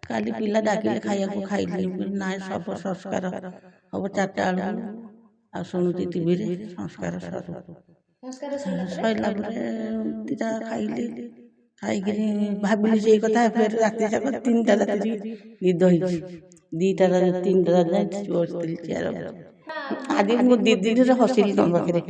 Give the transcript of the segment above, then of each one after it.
କାଲି ପିଲା ଡାକିଲେ ଖାଇବାକୁ ଖାଇଲି ନାଇଁ ସବୁ ସଂସ୍କାର ହବ 4ଟା ବେଳକୁ ଆଉ ଶୁଣୁଛି ଟିଭିରେ ସଂସ୍କାର ସରିଲା ପରେ ଦିଟା ଖାଇଲି ଖାଇକିରି ଭାବିଲି ସେଇ କଥା ଫେର ରାତି ଯାକ 3ଟା ରାତିରେ ନିଦ ହେଇଛି 2ଟା 3ଟା ଯାଏ ବସିଥିଲି ଚେୟାର ଆଜି ମୁଁ 2 ଦିନରେ ହସିଲି ତମ ପାଖରେ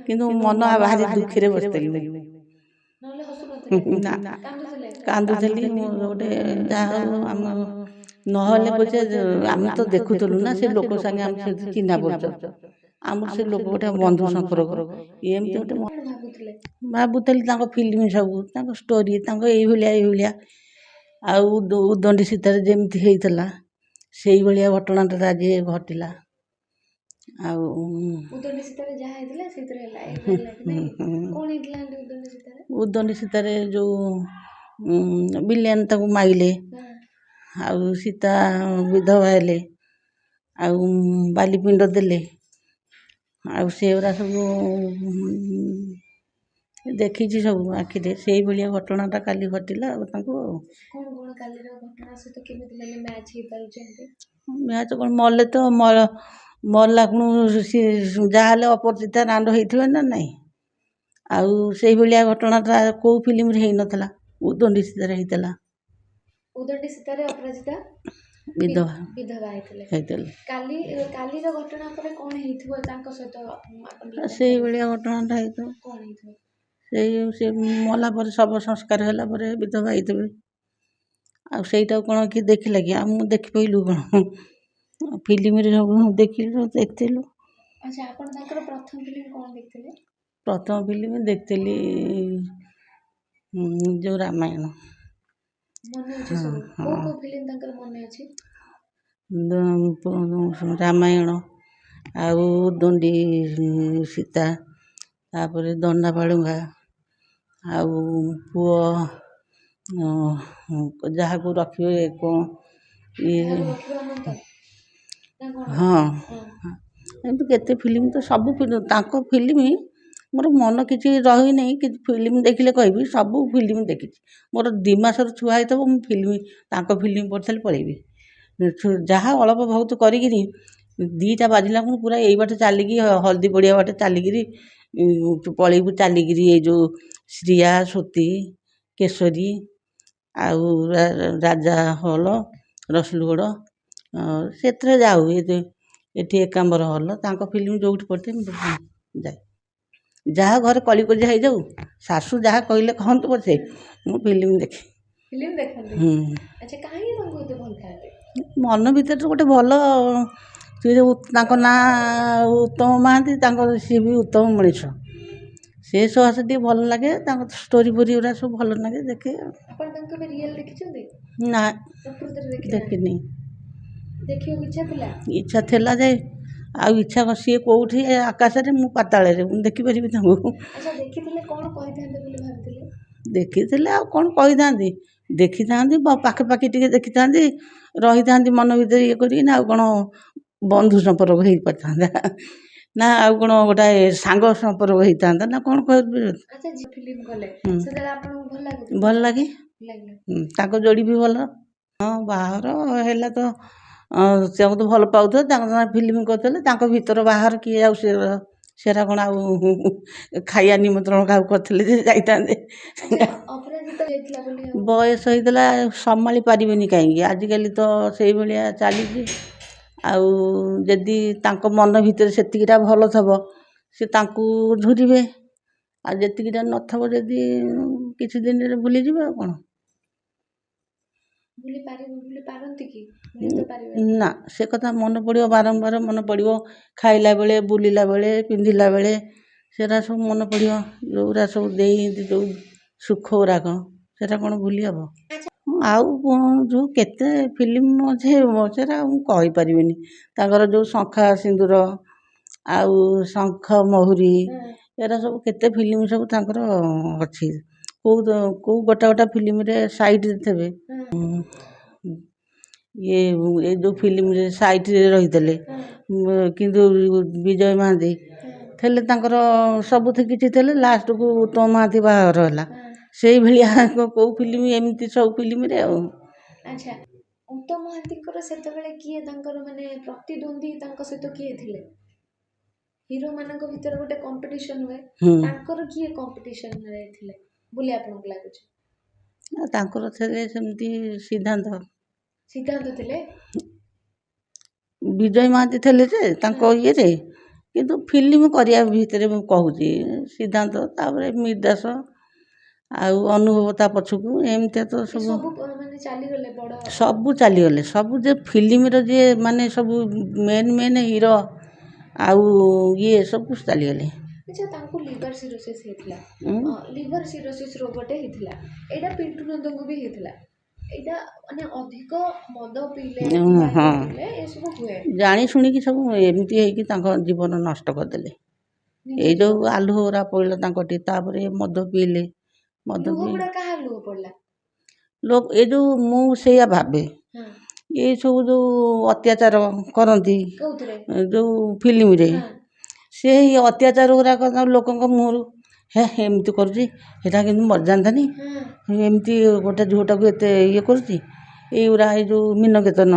କିନ୍ତୁ ମନ ଭାରି ଦୁଃଖରେ ବସିଥିଲି ନା କାନ୍ଦୁଥିଲି ମୁଁ ଗୋଟେ ଯାହା ହଉ ଆମ ନହେଲେ ପଛେ ଆମେ ତ ଦେଖୁଥିଲୁ ନା ସେ ଲୋକ ସାଙ୍ଗେ ଆମେ ସେ ଚିହ୍ନା ପରିଚୟ ଆମର ସେ ଲୋକ ଗୋଟେ ବନ୍ଧୁ ସମ୍ପର୍କ ଏମିତି ଗୋଟେ ଭାବୁଥିଲି ତାଙ୍କ ଫିଲ୍ମ ସବୁ ତାଙ୍କ ଷ୍ଟୋରି ତାଙ୍କ ଏଇଭଳିଆ ଆଉ ଉଦଣ୍ଡି ସୀତାରେ ଯେମିତି ହେଇଥିଲା ସେଇଭଳିଆ ଘଟଣାଟା ଆଜି ଘଟିଲା ଆଉ ଉଦଣ୍ଡି ସୀତାରେ ଯୋଉ ବିଲିଆନ ତାକୁ ମାଇଲେ ଆଉ ସୀତା ବିଧବା ହେଲେ ଆଉ ବାଲିପିଣ୍ଡ ଦେଲେ ଆଉ ସେଗୁଡ଼ା ସବୁ ଦେଖିଛି ସବୁ ଆଖିରେ ସେଇଭଳିଆ ଘଟଣାଟା କାଲି ଘଟିଲା ଆଉ ତାଙ୍କୁ ମ୍ୟାଚ୍ କ'ଣ ମଲେ ତ ମଲା କ'ଣ ଯାହାହେଲେ ଅପରାଜିତା ରାଣ୍ଡ ହେଇଥିବେ ନା ନାହିଁ ଆଉ ସେଇଭଳିଆ ଘଟଣାଟା କେଉଁ ଫିଲ୍ମରେ ହେଇନଥିଲା ଉଦଣ୍ଡି ସୀତାରେ ହେଇଥିଲା ବିଧବା ହେଇଥିଲେ ସେଇଭଳିଆ ଘଟଣାଟା ହେଇଥିବ ସେ ମଲା ପରେ ଶବ ସଂସ୍କାର ହେଲା ପରେ ବିଧବା ହେଇଥିବେ ଆଉ ସେଇଟାକୁ କ'ଣ କିଏ ଦେଖିଲା କି ଆଉ ମୁଁ ଦେଖିପାରିଲୁ କ'ଣ ଫିଲ୍ମରେ ସବୁ ଦେଖିଲୁ ଦେଖିଥିଲୁ ପ୍ରଥମ ଫିଲ୍ମ ଦେଖିଥିଲି ଯେଉଁ ରାମାୟଣ ରାମାୟଣ ଆଉ ଉଦଣ୍ଡି ସୀତା ତାପରେ ଦଣ୍ଡାବାଳୁଙ୍ଗା ଆଉ ପୁଅ ଯାହାକୁ ରଖିବେ କ'ଣ ହଁ ଏମିତି କେତେ ଫିଲ୍ମ ତ ସବୁ ତାଙ୍କ ଫିଲ୍ମ ମୋର ମନ କିଛି ରହିନାହିଁ କିନ୍ତୁ ଫିଲ୍ମ ଦେଖିଲେ କହିବି ସବୁ ଫିଲ୍ମ ଦେଖିଛି ମୋର 2 ମାସର ଛୁଆ ହେଇଥିବ ମୁଁ ତାଙ୍କ ଫିଲ୍ମ ପଡ଼ିଥିଲେ ପଳେଇବି ଯାହା ଅଳପ ବହୁତ କରିକିରି 2ଟା ବାଜିଲା ମୁଁ ପୁରା ଏଇ ବାଟେ ଚାଲିକି ହଳଦୀ ପଡ଼ିଆ ବାଟେ ଚାଲିକିରି ପଳେଇବୁ ଚାଲିକିରି ଏଇ ଯେଉଁ ଶ୍ରିୟା ସତୀ କେଶରୀ ଆଉ ରାଜା ହଲ ରସୁଲଗଡ଼ ସେଥିରେ ଯାଉ ଏଠି ଏକାମ୍ବର ହଲ ତାଙ୍କ ଫିଲ୍ମ ଯେଉଁଠି ପଡ଼ିଥାଏ ମୁଁ ଯାଏ ଯାହା ଘରେ କଳିକଜିଆ ହେଇଯାଉ ଶାଶୁ ଯାହା କହିଲେ କହନ୍ତୁ ପଛେ ମୁଁ ଫିଲ୍ମ ଦେଖେ ମନ ଭିତରେ ଗୋଟେ ଭଲ ସେ ଯେଉଁ ତାଙ୍କ ନାଁ ଉତ୍ତମ ମହାନ୍ତି ତାଙ୍କର ସିଏ ବି ଉତ୍ତମ ମଣିଷ ସେ ସହଜ ଟିକେ ଭଲ ଲାଗେ ତାଙ୍କ ଷ୍ଟୋରି ଫୋରି ଗୁଡ଼ା ସବୁ ଭଲ ଲାଗେ ଦେଖେ ନା ଦେଖିନି ଇଚ୍ଛା ଥିଲା ଯେ ଆଉ ଇଚ୍ଛା ସିଏ କେଉଁଠି ଆକାଶରେ ମୁଁ ପାତାଳରେ ମୁଁ ଦେଖିପାରିବି ତାଙ୍କୁ ଦେଖିଥିଲେ ଆଉ କ'ଣ କହିଥାନ୍ତି ଦେଖିଥାନ୍ତି ପାଖାପାଖି ଟିକେ ଦେଖିଥାନ୍ତି ରହିଥାନ୍ତି ମନ ଭିତରେ ଇଏ କରିକି ନା ଆଉ କ'ଣ ବନ୍ଧୁ ସମ୍ପର୍କ ହେଇପାରିଥାନ୍ତା ନା ଆଉ କ'ଣ ଗୋଟାଏ ସାଙ୍ଗ ସମ୍ପର୍କ ହେଇଥାନ୍ତା ନା କ'ଣ ଭଲ ଲାଗେ ତାଙ୍କ ଯୋଡ଼ି ବି ଭଲ ହଁ ବାହାଘର ହେଲା ତ ତାଙ୍କୁ ତ ଭଲ ପାଉଥିଲେ ତାଙ୍କ ସାଙ୍ଗେ ଫିଲ୍ମ କରୁଥିଲେ ତାଙ୍କ ଭିତର ବାହାଘର କିଏ ଆଉ ସେରା କ'ଣ ଆଉ ଖାଇବା ନିମନ୍ତ୍ରଣ କାହାକୁ କରିଥିଲେ ଯେ ଯାଇଥାନ୍ତେ ବୟସ ହେଇଥିଲା ସମ୍ଭାଳି ପାରିବେନି କାହିଁକି ଆଜିକାଲି ତ ସେଇଭଳିଆ ଚାଲିଛି ଆଉ ଯଦି ତାଙ୍କ ମନ ଭିତରେ ସେତିକିଟା ଭଲ ଥିବ ସେ ତାଙ୍କୁ ଝୁରିବେ ଆଉ ଯେତିକିଟା ନଥିବ ଯଦି କିଛି ଦିନରେ ଭୁଲିଯିବେ ଆଉ କ'ଣ ନା ସେ କଥା ମନେ ପଡ଼ିବ ବାରମ୍ବାର ମନେ ପଡ଼ିବ ଖାଇଲା ବେଳେ ବୁଲିଲା ବେଳେ ପିନ୍ଧିଲା ବେଳେ ସେରା ସବୁ ମନେ ପଡ଼ିବ ଯେଉଁଗୁଡ଼ା ସବୁ ଦେଇଛନ୍ତି ଯେଉଁ ସୁଖ ଗୁଡ଼ାକ ସେଟା କ'ଣ ଭୁଲି ହେବ ଆଉ ଯେଉଁ କେତେ ଫିଲ୍ମ ଅଛି ସେଟା ମୁଁ କହିପାରିବିନି ତାଙ୍କର ଯେଉଁ ଶଙ୍ଖା ସିନ୍ଦୁର ଆଉ ଶଙ୍ଖ ମହୁରୀ ଏରା ସବୁ କେତେ ଫିଲ୍ମ ସବୁ ତାଙ୍କର ଅଛି କେଉଁ ଗୋଟା ଫିଲ୍ମରେ ସାଇଡ଼ରେ ଥିବେ ଏ ଯେଉଁ ଫିଲ୍ମରେ ସାଇଡ଼ରେ ରହିଥିଲେ କିନ୍ତୁ ବିଜୟ ମହାନ୍ତି ଥିଲେ ତାଙ୍କର ସବୁଥିରେ କିଛି ଥିଲେ ଲାଷ୍ଟକୁ ଉତ୍ତମ ମହାନ୍ତି ବାହାଘର ହେଲା ସେଇଭଳିଆ କେଉଁ ଫିଲ୍ମ ଏମିତି ସବୁ ଫିଲ୍ମରେ ଆଉ ଆଚ୍ଛା, ଉତ୍ତମ ମହାନ୍ତିଙ୍କର ସେତେବେଳେ କିଏ ତାଙ୍କର ମାନେ ପ୍ରତିଦ୍ୱନ୍ଦ୍ୱୀ ତାଙ୍କ ସହିତ କିଏ ଥିଲେ? ହିରୋ ମାନଙ୍କ ଭିତରେ ଗୋଟେ କମ୍ପିଟିସନ ହୁଏ, ତାଙ୍କର କିଏ କମ୍ପିଟିସନରେ ଥିଲେ ବୋଲି ଆପଣଙ୍କୁ ଲାଗୁଛି? ତାଙ୍କର ଥିଲେ ସେମିତି ସିଦ୍ଧାନ୍ତ ଥିଲେ। ବିଜୟ ମହାନ୍ତି ଥିଲେ ଯେ ତାଙ୍କ ଇଏରେ, କିନ୍ତୁ ଫିଲ୍ମ କରିବା ଭିତରେ ମୁଁ କହୁଛି ସିଦ୍ଧାନ୍ତ, ତାପରେ ମିହିର ଦାସ ଆଉ ଅନୁଭବ ତା ପଛକୁ, ଏମିତିଆ ତ ସବୁ ମାନେ ଚାଲିଗଲେ ବଡ଼, ସବୁ ଚାଲିଗଲେ। ସବୁ ଯେ ଫିଲ୍ମର ଯିଏ ମାନେ ସବୁ ମେନ୍ ହିରୋ ଆଉ ଇଏ ସବୁ ଚାଲିଗଲେ। ଆଚ୍ଛା, ତାଙ୍କୁ ଲିଭର ସିରୋସିସ୍ ହେଇଥିଲା, ଲିଭର ସିରୋସିସ୍ ରୋଗଟେ ହେଇଥିଲା। ଏଇଟା ପିଣ୍ଟୁ ନନ୍ଦଙ୍କୁ ବି ହେଇଥିଲା। ଏଇଟା ମାନେ ଅଧିକ ମଦ ପିଇଲେ ଏସବୁ ହୁଏ। ଜାଣି ଶୁଣିକି ସବୁ ଏମିତି ହେଇକି ତାଙ୍କ ଜୀବନ ନଷ୍ଟ କରିଦେଲେ। ଏଇ ଯେଉଁ ଆଲୁ ଗୁରା ପଡ଼ିଲା ତାଙ୍କଠି, ତାପରେ ମଦ ପିଇଲେ। ମଦ ପିଇ କାହା ଲୁହ ପଡ଼ିଲା? ଏ ଯେଉଁ ମୁଁ ସେଇଆ ଭାବେ, ଏଇ ସବୁ ଯେଉଁ ଅତ୍ୟାଚାର କରନ୍ତି ଯେଉଁ ଫିଲ୍ମରେ, ସେଇ ଅତ୍ୟାଚାର ଗୁଡ଼ାକ ଲୋକଙ୍କ ମୁହଁରୁ ହେ ଏମିତି କରୁଛି, ସେଇଟା କିନ୍ତୁ ମରିଯାଆନ୍ତାନି, ଏମିତି ଗୋଟେ ଝିଅଟାକୁ ଏତେ ଇଏ କରୁଛି, ଏଇଗୁଡ଼ା ଏଇ ଯେଉଁ ମୀନକେତନ,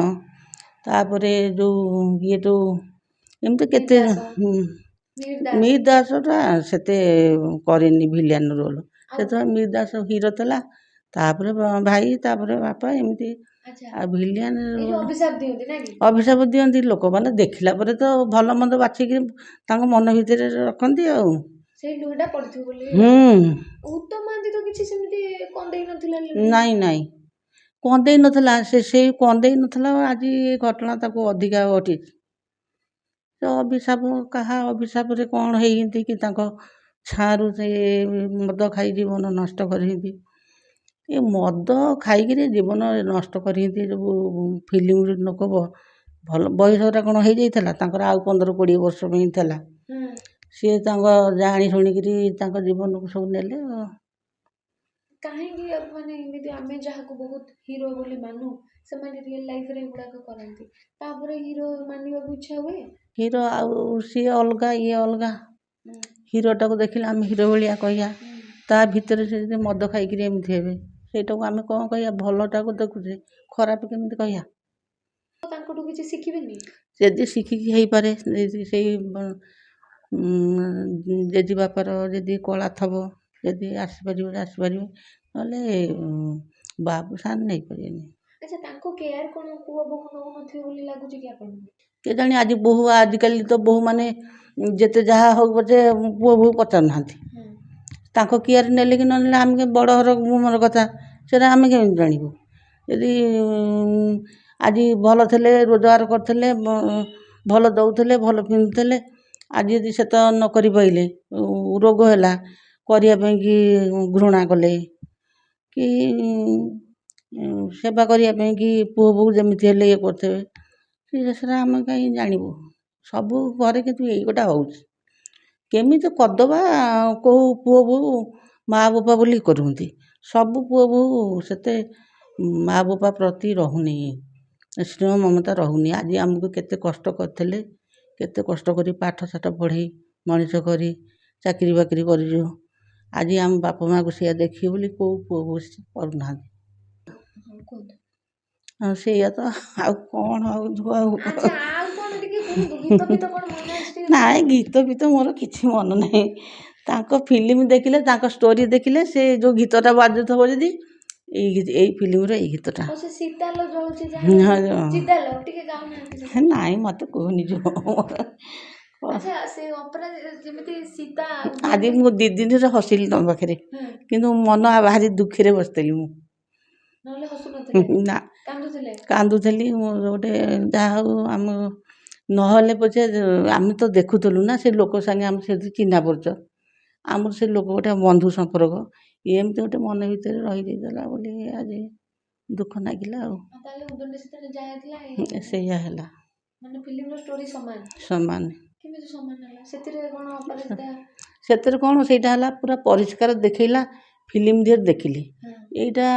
ତାପରେ ଯେଉଁ ଇଏ ଯେଉଁ ଏମିତି କେତେ, ମିହିର ଦାସଟା ସେତେ କରେନି ଭିଲିଆନ ରୋଲ୍। ସେତେବେଳେ ମିହିର ଦାସ ହିରୋ ଥିଲା, ତାପରେ ଭାଇ, ତାପରେ ବାପା, ଏମିତି। ଆଉ ଭିଲିଆନ ଅଭିଶାପ ଦିଅନ୍ତି ଲୋକମାନେ, ଦେଖିଲା ପରେ ତ ଭଲ ମନ୍ଦ ବାଛିକି ତାଙ୍କ ମନ ଭିତରେ ରଖନ୍ତି ଆଉ। ସେଇ ଲୁହଟା ପଡ଼ିଥିବ ବୋଲି। ଉତ୍ତମ ମହାନ୍ତି ତ କିଛି ସେମିତି କନ୍ଦେଇ ନଥିଲା। ନାଇଁ କନ୍ଦେଇ ନଥିଲା, ସେଇ କନ୍ଦେଇ ନଥିଲା, ଆଜି ଏ ଘଟଣା ତାକୁ ଅଧିକା ଘଟିଛି। ସେ ଅଭିଶାପ, କାହା ଅଭିଶାପରେ କ'ଣ ହେଇନ୍ତି କି ତାଙ୍କ ଛାଁରୁ ସେ ମଦ ଖାଇ ଜୀବନ ନଷ୍ଟ କରିଛନ୍ତି। ଏ ମଦ ଖାଇକିରି ଜୀବନ ନଷ୍ଟ କରିଛନ୍ତି ଯେଉଁ ଫିଲ୍ମରେ ଲୋକ। ଭଲ ବୟସଟା କ'ଣ ହେଇଯାଇଥିଲା ତାଙ୍କର, ଆଉ 15-20 ବର୍ଷ ପାଇଁ ଥିଲା। ସିଏ ତାଙ୍କ ଜାଣି ଶୁଣିକିରି ତାଙ୍କ ଜୀବନକୁ ସବୁ ନେଲେ। କାହିଁକି ମାନେ ଏମିତି ଆମେ ଯାହାକୁ ବହୁତ ହିରୋ ବୋଲି ମାନୁ, ସେମାନେ ରିଅଲ ଲାଇଫରେ ଏଗୁଡ଼ାକ କରନ୍ତି, ତାପରେ ହିରୋ ମାନିବାକୁ ଇଚ୍ଛା ହୁଏ। ହିରୋ ଆଉ ସିଏ ଅଲଗା, ଇଏ ଅଲଗା। ହିରୋଟାକୁ ଦେଖିଲେ ଆମେ ହିରୋ ଭଳିଆ କହିବା, ତା ଭିତରେ ସେ ଯଦି ମଦ ଖାଇକିରି ଏମିତି ହେବେ, ସେଇଟାକୁ ଆମେ କ'ଣ କହିବା? ଭଲଟାକୁ ଦେଖୁଛେ, ଖରାପ କେମିତି କହିବା? ତାଙ୍କଠୁ କିଛି ଶିଖିବେନି? ଯଦି ଶିଖିକି ହେଇପାରେ, ସେଇ ଜେଜେବାପାର ଯଦି କଳା ଥବ, ଯଦି ଆସିପାରିବ, ନହେଲେ ବାବୁସାନ ନେଇପାରିବେନି। ଆଚ୍ଛା, ତାଙ୍କ କେୟାର କ'ଣ ପୁଅ ବୋହୂ ନେଉନଥିବେ ବୋଲି ଲାଗୁଛି କି ଆପଣଙ୍କୁ? କେଜାଣି, ଆଜିକାଲି ତ ବୋହୂମାନେ ଯେତେ ଯାହା ହଉ ପଛେ ପୁଅ ବୋହୂ ପଚାରୁନାହାନ୍ତି। ତାଙ୍କ କେୟାର ନେଲେ କି ନ ନେଲେ, ଆମେ ବଡ଼ ଘର ଗୁମର କଥା, ସେଟା ଆମେ କେମିତି ଜାଣିବୁ? ଯଦି ଆଜି ଭଲ ଥିଲେ, ରୋଜଗାର କରୁଥିଲେ, ଭଲ ଦେଉଥିଲେ, ଭଲ ପିନ୍ଧୁଥିଲେ, ଆଜି ଯଦି ସେ ତ ନ କରିପାରିଲେ, ରୋଗ ହେଲା, କରିବା ପାଇଁକି ଘୃଣା କଲେ, କି ସେବା କରିବା ପାଇଁକି ପୁଅ ବୋହୂ ଯେମିତି ହେଲେ ଇଏ କରୁଥିବେ, ସେଟା ଆମେ କାହିଁ ଜାଣିବୁ? ସବୁ ଘରେ କିନ୍ତୁ ଏଇଗୋଟା ହେଉଛି। କେମିତି କରିଦେବା, କେଉଁ ପୁଅ ବୋହୂ ମା' ବାପା ବୋଲି କରୁଛନ୍ତି, ସବୁ ପୁଅ ବୋହୂ ସେତେ ମା' ବାପା ପ୍ରତି ରହୁନି, ସ୍ନେହ ମମତା ରହୁନି। ଆଜି ଆମକୁ କେତେ କଷ୍ଟ କରିଥିଲେ, କେତେ କଷ୍ଟ କରି ପାଠ ସାଠ ପଢ଼େଇ ମଣିଷ କରି ଚାକିରି ବାକିରି କରିଛୁ, ଆଜି ଆମ ବାପା ମାଆକୁ ସେଇଆ ଦେଖିବେ ବୋଲି କେଉଁ ପୁଅ ବୋହୂ କରୁନାହାନ୍ତି। ଆଉ ସେଇଆ ତ, ଆଉ କ'ଣ ଆଉ ନାଇଁ, ଗୀତ ଫୀତ ମୋର କିଛି ମନ ନାହିଁ। ତାଙ୍କ ଫିଲ୍ମ ଦେଖିଲେ, ତାଙ୍କ ଷ୍ଟୋରି ଦେଖିଲେ, ସେ ଯେଉଁ ଗୀତଟା ବାଜୁଥିବ, ଯଦି ଏଇ ଫିଲ୍ମର ଏଇ ଗୀତଟା, ନାଇଁ ମୋତେ କୁହନି ଯୋଉ। ଆଜି ମୁଁ 2 ଦିନରେ ହସିଲି ତମ ପାଖରେ, କିନ୍ତୁ ମନ ଭାରି ଦୁଃଖରେ ବସିଥିଲି ମୁଁ। ନା, କାନ୍ଦୁଥିଲି। ମୁଁ ଗୋଟେ ଯାହା ହଉ, ଆମ ନହେଲେ ପଛେ ଆମେ ତ ଦେଖୁଥିଲୁ ନା, ସେ ଲୋକ ସାଙ୍ଗେ ଆମେ ସେଠି ଚିହ୍ନା ପରିଚୟ, ଆମର ସେ ଲୋକ ଗୋଟେ ବନ୍ଧୁ ସମ୍ପର୍କ, ଏମିତି ଗୋଟେ ମନ ଭିତରେ ରହିଯାଇଥିଲା ବୋଲି ଆଜି ଦୁଃଖ ଲାଗିଲା ଆଉ। ସେଇଆ ହେଲା, ସମାନ। ସେଥିରେ କ'ଣ ସେଇଟା ହେଲା, ପୁରା ପରିଷ୍କାର ଦେଖେଇଲା, ଫିଲ୍ମ ଦିହରେ ଦେଖିଲି। ଏଇଟା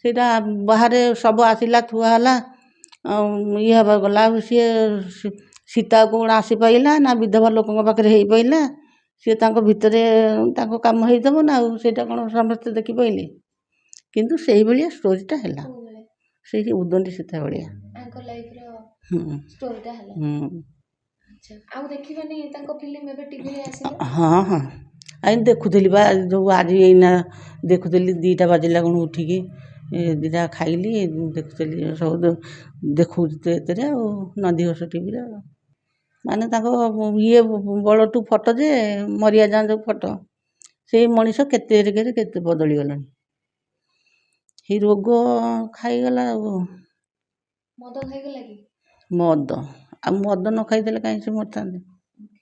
ସେଇଟା ବାହାରେ ସବୁ ଆସିଲା, ଥୁଆ ହେଲା, ଇଏ ହେବାକୁ ଗଲା, ଆଉ ସିଏ ସୀତା କ'ଣ ଆସିପାରିଲା ନା, ବିଧବା ଲୋକଙ୍କ ପାଖରେ ହେଇପାରିଲା? ସିଏ ତାଙ୍କ ଭିତରେ ତାଙ୍କ କାମ ହେଇଥିବ ନା, ଆଉ ସେଇଟା କ'ଣ ସମସ୍ତେ ଦେଖିପାରିଲେ? କିନ୍ତୁ ସେଇଭଳିଆ ଷ୍ଟୋରିଟା ହେଲା। ସେଇ ଉଦଣ୍ଡି ସୀତା ଭଳିଆ। ତାଙ୍କ ଲାଇଫର ହୁଁ ଷ୍ଟୋରିଟା ହେଲା। ହୁଁ ଆଚ୍ଛା, ଆଉ ଦେଖିବାନି ତାଙ୍କ ଫିଲ୍ମ ଏବେ ଟିଭିରେ ଆସିଲେ? ହଁ ହଁ ଆଇ ଦେଖୁଥିଲି ବା ଯେଉଁ ଆଜି ଏଇନା ଦେଖୁଥିଲି 2ଟା ବାଜିଲା କ'ଣ ଉଠିକି 2ଟା ଖାଇଲି ଦେଖୁଥିଲି ସବୁ ଦେଖଉଛି ତ ଏଥିରେ ଆଉ ନନ୍ଦିଘୋଷ ଟିଭିରେ ଆଉ ମାନେ ତାଙ୍କ ଇଏ ବଳଠୁ ଫଟୋ ଯେ ମରିଆ ଯାଆଁ ଯେଉଁ ଫଟୋ ସେଇ ମଣିଷ କେତେ କେତେ ବଦଳି ଗଲାଣି। ଏଇ ରୋଗ ଖାଇଗଲା ଆଉ। ମଦ ଖାଇଗଲା କି? ମଦ ଆଉ ମଦ ନ ଖାଇଥିଲେ କାହିଁ ସେ ମରିଥାନ୍ତେ।